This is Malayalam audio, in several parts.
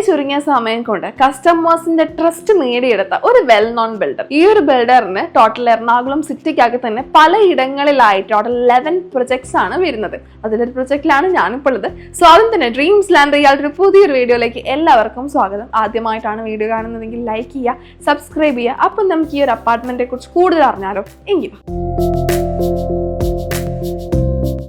ചുരുങ്ങിയ സമയം കൊണ്ട് കസ്റ്റമേഴ്സിന്റെ ട്രസ്റ്റ് നേടിയെടുത്ത ഒരു വെൽ നോൺ ബിൽഡർ. ഈ ഒരു ബിൽഡറിന് ടോട്ടൽ എറണാകുളം സിറ്റിക്കകത്ത് തന്നെ പലയിടങ്ങളിലായിട്ട് ടോട്ടൽ 11 പ്രൊജക്ട്സ് ആണ് വരുന്നത്. അതിലൊരു പ്രൊജക്റ്റിലാണ് ഞാനിപ്പോൾ ഉള്ളത്. സോ ആദ്യം തന്നെ ഡ്രീംസ് ലാൻഡ് റിയാലിറ്റി പുതിയൊരു വീഡിയോയിലേക്ക് എല്ലാവർക്കും സ്വാഗതം. ആദ്യമായിട്ടാണ് വീഡിയോ കാണുന്നതെങ്കിൽ ലൈക്ക് ചെയ്യുക, സബ്സ്ക്രൈബ് ചെയ്യുക. അപ്പം നമുക്ക് ഈ ഒരു അപ്പാർട്ട്മെന്റിനെ കുറിച്ച് കൂടുതൽ അറിഞ്ഞാലോ? എങ്കിൽ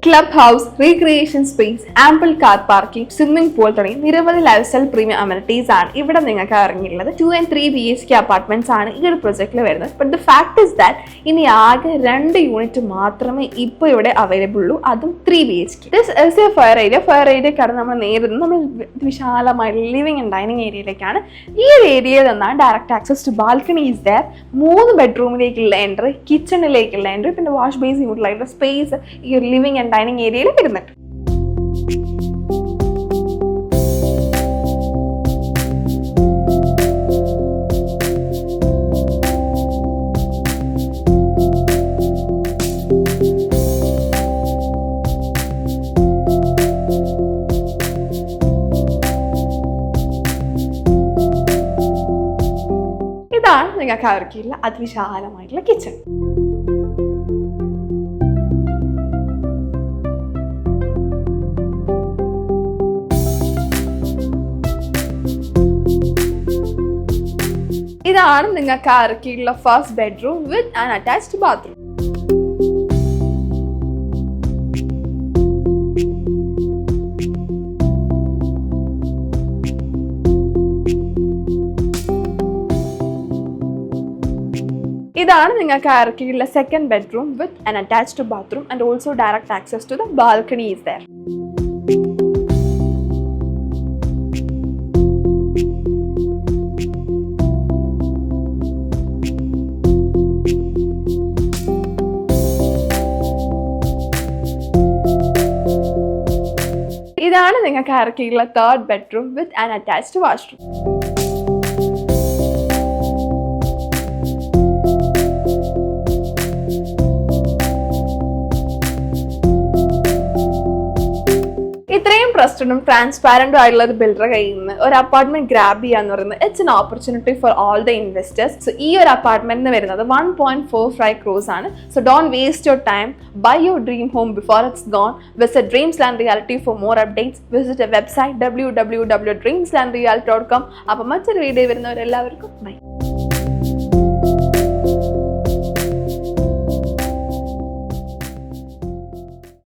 club house, recreation space, ample car parking, swimming pool തുടങ്ങി നിരവധി ലൈഫ് സ്റ്റൈൽ പ്രീമിയം അമ്യൂണിറ്റീസ് ആണ് ഇവിടെ നിങ്ങൾക്ക് ഇറങ്ങിയിട്ടുള്ളത്. 2 and 3 BHK അപ്പാർട്ട്മെന്റ്സ് ആണ് ഈ ഒരു പ്രൊജക്റ്റിൽ വരുന്നത്. But the fact is that ഇനി ആകെ 2 യൂണിറ്റ് മാത്രമേ ഇപ്പോൾ ഇവിടെ അവൈലബിൾ ഉള്ളൂ, അതും 3 BHK. This is a fair area. Fair ഏരിയക്കാണ് നമ്മൾ നേരിടുന്നത്. നമ്മൾ വിശാലമായ ലിവിംഗ് ആൻഡ് ഡൈനിങ് ഏരിയയിലേക്കാണ്. ഈ ഒരു ഏരിയയിൽ നിന്നാണ് direct access to balcony is there. 3 ബെഡ്റൂമിലേക്കുള്ള എൻട്രി, കിച്ചണിലേക്കുള്ള എൻട്രി, പിന്നെ വാഷ് ബേസിൻ യൂട്ടിലായിട്ടുള്ള സ്പേസ് ഈ ഒരു ലിവിംഗ് ആൻഡ് ഡൈനിങ് ഏരിയയിൽ വരുന്നുണ്ട്. ഇതാണ് നിങ്ങൾക്ക് അവർക്കുള്ള അതിവിശാലമായിട്ടുള്ള കിച്ചൺ. ഇതാണ് നിങ്ങൾക്ക് ഇറക്കിയിട്ടുള്ള first bedroom with an attached bathroom. ഇതാണ് നിങ്ങൾക്ക് ഇറക്കിയിട്ടുള്ള second bedroom with an attached bathroom and also direct access to the balcony is there. ഇതാണ് നിങ്ങൾക്ക് ഇറക്കിയിട്ടുള്ള third bedroom with an attached washroom. ഇത്രയും ട്രസ്റ്റഡും ട്രാൻസ്പാരന്റും ആയിട്ടുള്ള ഒരു ബിൽഡറെ കയ്യിൽ നിന്ന് ഒരു അപ്പാർട്ട്മെന്റ് ഗ്രാബ് ചെയ്യാന്ന് പറയുന്നത് it's an opportunity for all the investors. So ഈ ഒരു അപ്പാർട്ട്മെന്റിന് വരുന്നത് 1.45 crores ആണ്. So don't waste your time, buy your dream home before it's gone. Visit Dreams Land Reality for more updates. Visit a website www.dreamslandreality.com. അപ്പം മറ്റൊരു വീഡിയോ വരുന്നവരെല്ലാവർക്കും ബൈ.